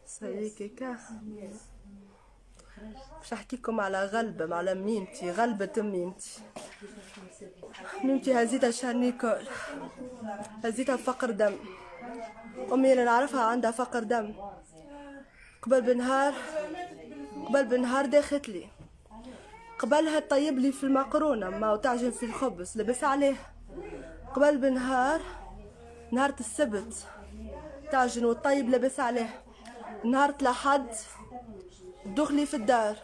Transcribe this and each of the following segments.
سيكيكا باش نحكيكم على غلبة، على ميمتي، غلبة ميمتي. ميمتي هزيتها شارنيكول، هزيتها فقر دم. أمي اللي نعرفها عندها فقر دم. قبل بنهار داخت لي، قبلها تطيب لي في المقرونة ما وتعجن في الخبز لبس عليه. قبل بنهار، نهار السبت تعجن وتطيب لبس عليه. نهار الأحد دخلي في الدار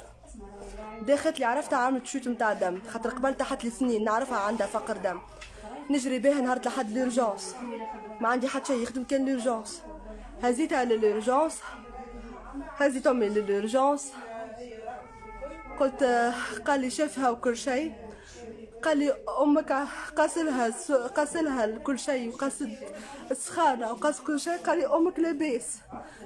داخت لي، عرفتها عملت شوت متاع دم، خاطر قبل تحت لي سنين نعرفها عندها فقر دم. نجري بها نهار الأحد ليرجونس، ما عندي حتى شي يخدم كان ليرجونس. هزيتها لليرجونس، هزيت امي لليرجونس. قلت قال لي شافها وكل شيء، قال لي امك قاسلها كل شيء وقاسد السخانه وقاس كل شيء. قال لي امك لاباس،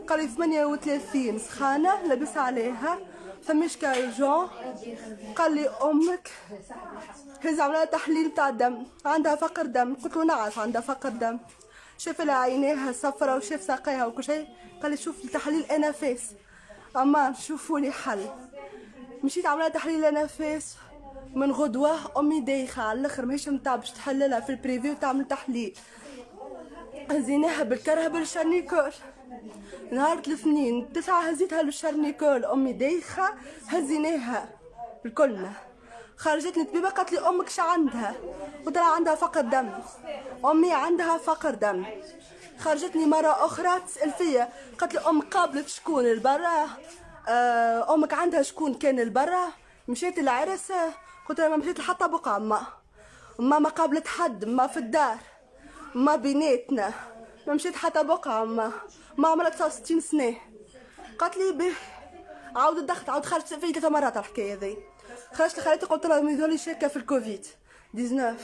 قال لي 38 سخانه لابس عليها فماش كارجون. قال لي امك هز عملها تحليل تاع دم، عندها فقر دم. قلت له نعرف عندها فقر دم، شاف لها عينيها صفرة وشاف ساقيها وكل شيء. قال لي شوف التحليل انفاس، اما شوفوا لي حل. مشيت عملها تحليل انفاس من غدوه. امي دايخه على الاخر ماهيش متاع باش تحللها في البريفي وتعمل تحليل. هزيناها بالكرهه بالشارنيكول. نهار الاثنين 9 هزيتها للشارنيكول، امي دايخه هزيناها الكلنا. خرجتني طبيبه قالت لي امك شا عندها؟ قلت لها عندها فقر دم. امي عندها فقر دم. خرجتني مره اخرى تسال فيا، قالت لي امك قابلت شكون البرا؟ امك عندها شكون كان البرا؟ مشيت العرس؟ قلت لها ما مشيت لحتى بقعه. ما قابلت حد، ما في الدار، ما بيناتنا، ما مشيت حتى بقعه. ما عمرها 69 سنه. قالت لي به عاود الضغط، عاود خرجت فيه 3 مرات الحكايه ذي. خرجت لخالتي قلت لها ميزولي شاكه في الكوفيد 19.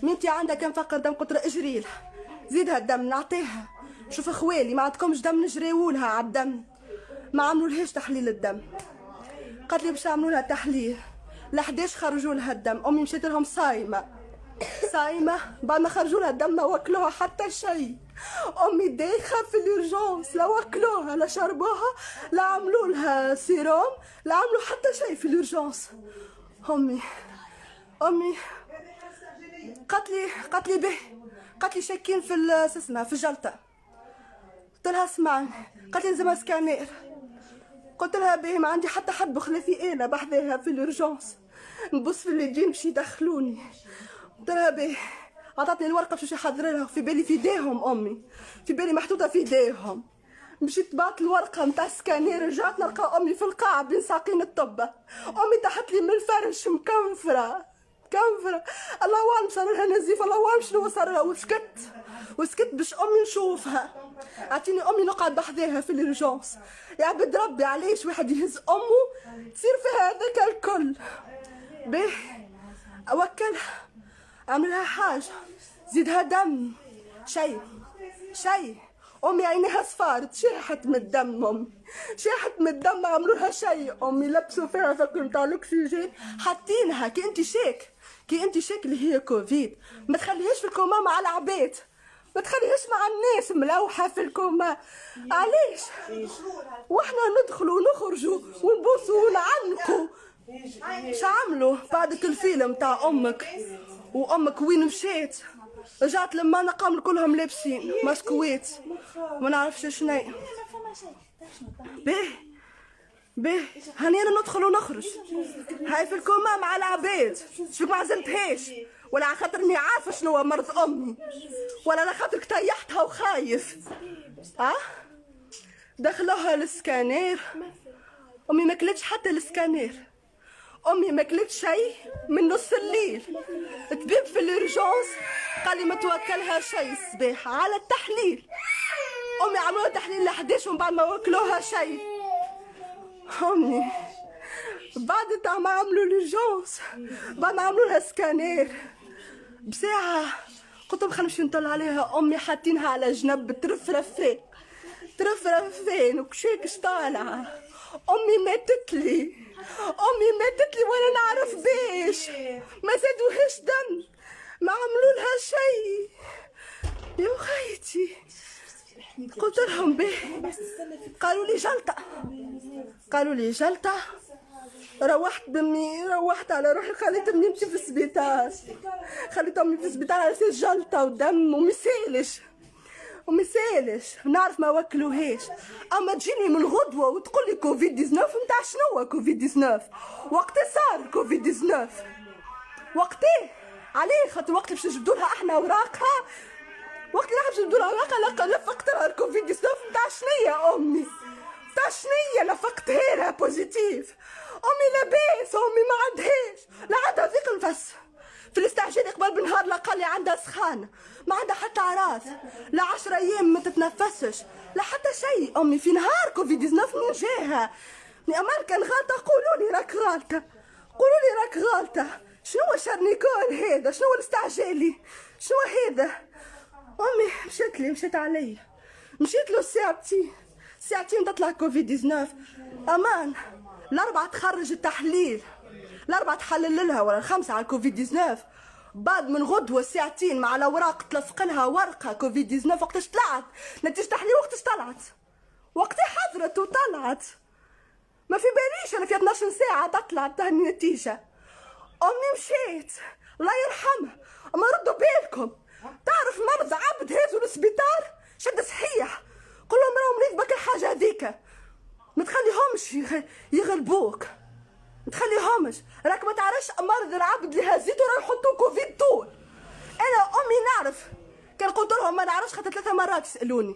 ميمتي عندها كان فقر دم. قلت لها اجري لها زيدها الدم نعطيها. شوف خوالي ما عندكمش دم نجريولها على الدم، ما عملولهاش تحليل الدم. قالت لي باش يعملوا لها تحليل ل 11 خرجوا لها الدم. امي مشيت لهم صايمه بعد ما خرجوا لها الدم ما وكلوها حتى شيء. امي دايخه في اليورجونس، لا وكلوها لا شربوها لا عملوا لها سيروم لا عملوا حتى شيء في اليورجونس. امي قالت لي به، قالت لي شاكين في اسمها في الجلطه. قلت لها اسمعني، قالت لي لازم سكانير. قلت لها به ما عندي حتى حد بخلافي انا بحذاها في اليورجونس، نبص في اللي باش يدخلوني. قلت لها به، عطاتني الورقه باش يحضر لها. في بالي في ايديهم امي، في بالي محطوطه في ايديهم. مشيت بعت الورقه نتاع سكانير، رجعت نلقى امي في القاع بين ساقين الطبه. امي تحت لي من الفرش مكنفره. الله اعلم صار لها نزيف، الله اعلم شنو صار لها. وسكت باش امي نشوفها. اعطيني امي نقعد بحذاها في اليورجونس. يا عبد ربي علاش واحد يهز امه تصير فيها هذاك الكل؟ به اوكلها، عملها حاجه، زيدها دم، شيء. امي عينيها صفارت، شاحت من الدم. شاحت من الدم، ما عملولها شيء. امي لبسوا فيها فكر نتاع الاكسجين حاطينها كي انت شاك اللي هي كوفيد. ما تخليهاش في الكوما مع العباد، ما تخليهاش مع الناس ملوحه في الكوما. علاش؟ واحنا ندخلوا ونخرجوا ونبوسوا ونعنقوا. شعملوا بعدك الفيلم تاع امك؟ وامك وين مشيت؟ رجعت لما انا قامل كلهم لابسين مسكويت ما نعرفش شنو. به هاني انا ندخل ونخرج، هاي في الكوما مع العباد. شوف ما عزمتهاش، ولا على خاطرني عارفه شنو هو مرض امي، ولا على خاطرك طيحتها وخايف. دخلوها السكانير. امي ما كلتش حتى السكانير، امي ما كلت شيء من نص الليل. طبيب في اليورجونس قال لي ما توكلها شيء الصباح على التحليل. امي عملوا تحليل ل 11 ومن بعد ما وكلوها شيء. امي بعد تاع ما عملوا اليورجونس، بعد ما عملوا لها سكانير بساعه، قلت لهم خلينا نمشي نطلع عليها. امي حاطينها على جنب ترفرفين وكشاكش طالعه. امي ماتت لي وانا نعرف بيش. ما زادوهاش دم، ما عملوا لها شيء. يا خيتي ساعتي قلت لهم به، قالوا لي جلطة، قالوا لي جلطة. روحت بمي، روحت على روحي، خليت امي نمشي في السبيطار، خليت امي في السبيطار على اساس جلطة ودم ومسالش نعرف ما وكلوهاش. اما تجيني من الغدوة وتقول لي كوفيد 19، نتاع شنو كوفيد 19؟ وقتها صار كوفيد 19، وقتها عليه خاطر وقت باش نجبدوا لها احنا اوراقها، وقت اللي باش نجبدوا لها اوراقها لفقت لها الكوفيد 19 نتاع شنيا امي؟ نتاع شنيا لفقتها لها بوزيتيف؟ امي لاباس، امي ما عندهاش، لا عندها ضيق نفس في الاستعجال قبل بنهار، لا قال لي عندها سخانه، ما عندها حتى عراس، لا 10 ايام ما تتنفسش، لا حتى شيء. امي في نهار كوفيد 19 من جاها امال كان غلطه قولوا لي راك غلطه، قولوا لي راك غلطه. شنو شرنيكول هذا؟ شنو الاستعجالي؟ شنو هذا؟ امي مشيت علي، مشيت له ساعتين تطلع كوفيد 19 امان. الاربعه تخرج التحليل، الاربعه تحلل لها ولا الخمسه على الكوفيد 19، بعد من غدوه ساعتين مع الاوراق تلصق لها ورقه كوفيد 19. وقتاش طلعت نتيجه تحليل؟ وقتاش طلعت؟ وقتها حضرت وطلعت، ما في باليش انا في 12 ساعه تطلع النتيجه. امي مشيت الله يرحمها. اما ردوا بالكم، تعرف مرضى عبد هازوا للسبيطار شد صحيح، قول لهم راهو مريض بك الحاجه هذيك، ما تخليهمش يغلبوك، ما تخليهمش. راك ما تعرفش مرض العبد اللي هزيته راه يحطوه كوفيد طول. انا امي نعرف، كان قلت لهم ما نعرفش خاطر 3 مرات يسالوني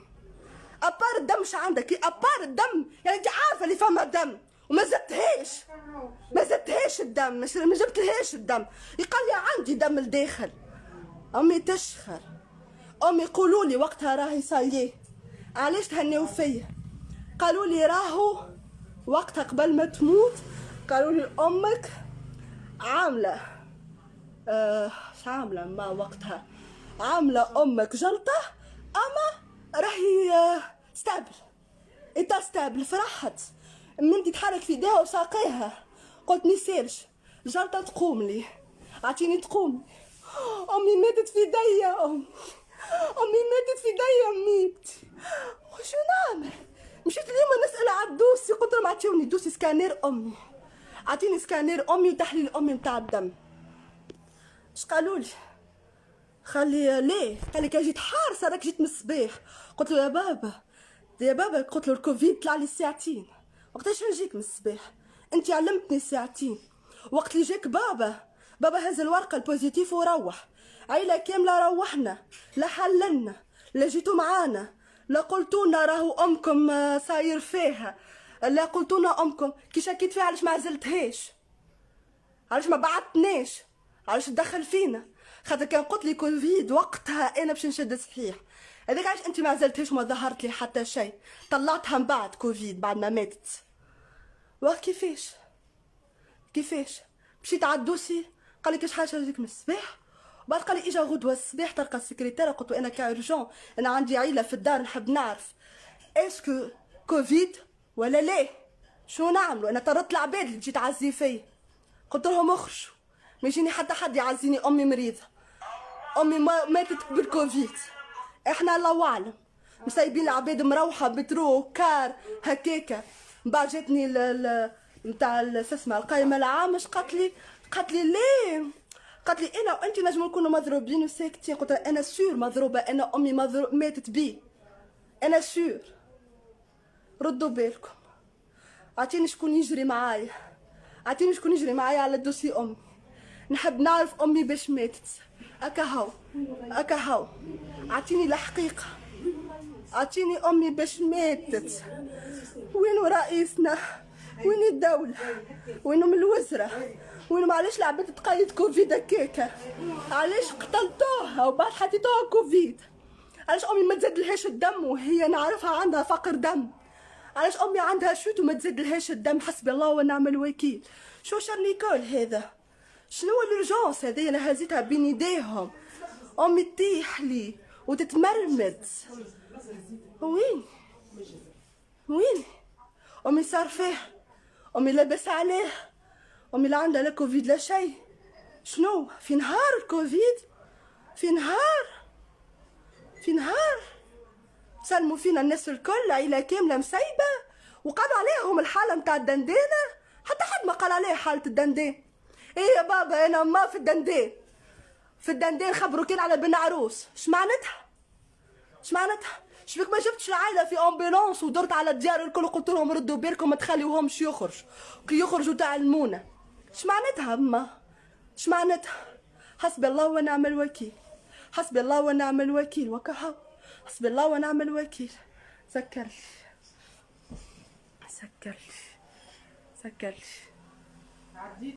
ابار الدم مش عندك؟ ابار الدم يعني انت عارفه اللي فما دم وما زدتهاش الدم، ما جبتلهاش الدم، يقال لي عندي دم الداخل. امي تشخر، امي قولوا لي وقتها راهي صاييه علاش تهنيو فيا؟ قالوا لي راهو وقتها قبل ما تموت، قالوا لي امك عامله عامله ما وقتها عامله امك جلطه، اما راهي ستابل. فرحت منتي تحرك في ايديها وساقيها، قلت نسالش جلطه تقوم لي، عطيني تقوم. امي ماتت في ايديا، امي ماتت في ايديا ميتي، وشو نعمل؟ مشيت اليوم نسال على الدوسي، قلت لهم عطيوني دوسي سكانير امي، عطيني سكانير امي وتحليل امي نتاع الدم. اش قالوا لي؟ خلي ليه؟ قال لي كي جيت حارسه راك جيت من الصباح. قلت له يا بابا قلت له الكوفيد طلع لي ساعتين، وقتاش نجيك من الصباح؟ انت علمتني ساعتين. وقت اللي جاك بابا هز الورقه البوزيتيف وروح، عيله كامله روحنا، لا حللنا لا جيتوا معانا، لا قلتونا راهو امكم صاير فيها، لا قلتونا امكم كي شكيت فيها علاش ما عزلتهاش، علاش ما بعتناش، علاش تدخل فينا؟ خاطر كان قلت لي كوفيد وقتها انا باش نشد صحيح. هذاك علاش انت ما عزلتهاش وما ظهرت لي حتى شيء، طلعتها من بعد كوفيد بعد ما ماتت. كيفاش مشيت على الدوسي قال لي كاش حاجه هذيك من الصباح، وبعد قال لي اجا غدوه الصباح تلقى السكرتيره. قلت له انا كارجون، انا عندي عيله في الدار نحب نعرف اسكو كوفيد ولا لا، شو نعملوا؟ انا طردت العباد اللي تجي تعزي فيا، قلت لهم اخرجوا ما يجيني حتى حد يعزيني، امي مريضه، امي ماتت بالكوفيد، احنا الله اعلم مسايبين العباد مروحه بترو كار هكاكا. بعد جاتني نتاع اسمها القائمه العامه، قالت لي ليه؟ قالت لي انا وانت نجم نكونوا مضروبين وساكتين. قلت انا سور مضروبه، انا امي ماتت بي، انا سور. ردوا بالكم، عطيني شكون يجري معايا على الدوسي امي، نحب نعرف امي باش ماتت. اكا هاو عطيني الحقيقه، عطيني امي باش ماتت. وين رئيسنا؟ وين الدوله؟ وينهم الوزراء؟ وينهم؟ علاش العباد تقيد كوفيد هكاكا؟ علاش قتلتوها وبعد حطيتوها كوفيد؟ علاش امي ما تزادلهاش الدم وهي نعرفها عندها فقر دم؟ علاش امي عندها شوت وما تزادلهاش الدم؟ حسبي الله ونعم الوكيل. شو شرنيكول هذا؟ شنو الارجونس هذه اللي هزيتها بين يديهم؟ امي تطيح لي وتتمرمد. وين امي صار فيه؟ امي لاباس عليه؟ امي لا عندها لا كوفيد لا شيء. شنو في نهار الكوفيد؟ في نهار سلموا فينا الناس الكل، عيلة كاملة مسيبة، وقال عليهم الحالة متاع الدندانة. حتى حد ما قال عليها حالة الدندان. ايه يا بابا انا ما في الدندان، في الدندان خبروا كان على بن عروس. اش معناتها؟ اش معناتها؟ شبيك ما جبتش العائلة في امبولانس ودرت على الديار الكل قلت لهم ردوا بالكم ما تخليوهمش يخرجوا، كي يخرجوا تعلمونا. اش معناتها اما؟ اش معناتها؟ حسبي الله ونعم الوكيل، حسبي الله ونعم الوكيل. وكهو حسبي الله ونعم الوكيل. سكرلي سكرلي سكرلي.